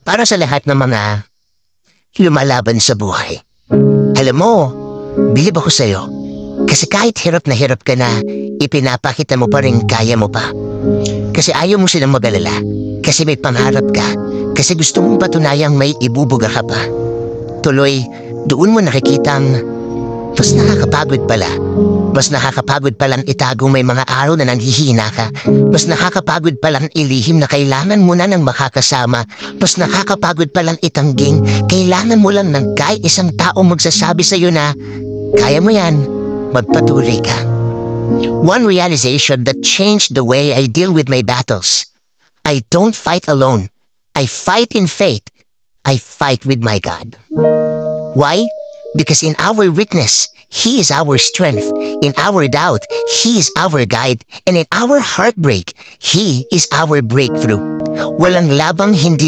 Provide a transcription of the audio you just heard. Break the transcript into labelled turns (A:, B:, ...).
A: para sa lahat ng mga lumalaban sa buhay. Alam mo, bilib ako sa'yo. Kasi kahit hirap na hirap ka na, ipinapakita mo pa rin kaya mo pa. Kasi ayaw mo silang mag-alala. Kasi may pangarap ka. Kasi gusto mong patunayang may ibubuga ka pa. Tuloy, doon mo nakikitang mas nakakapagod pala. Mas nakakapagod palang itago may mga araw na nanghihina ka. Mas nakakapagod palang ilihim na kailangan mo na ng makakasama. Mas nakakapagod palang itangging kailangan mo lang ng kahit isang tao magsasabi sa'yo na kaya mo yan, magpatuloy ka. One realization that changed the way I deal with my battles. I don't fight alone. I fight in faith. I fight with my God. Why? Because in our weakness, He is our strength. In our doubt, He is our guide. And in our heartbreak, He is our breakthrough. Walang labang hindi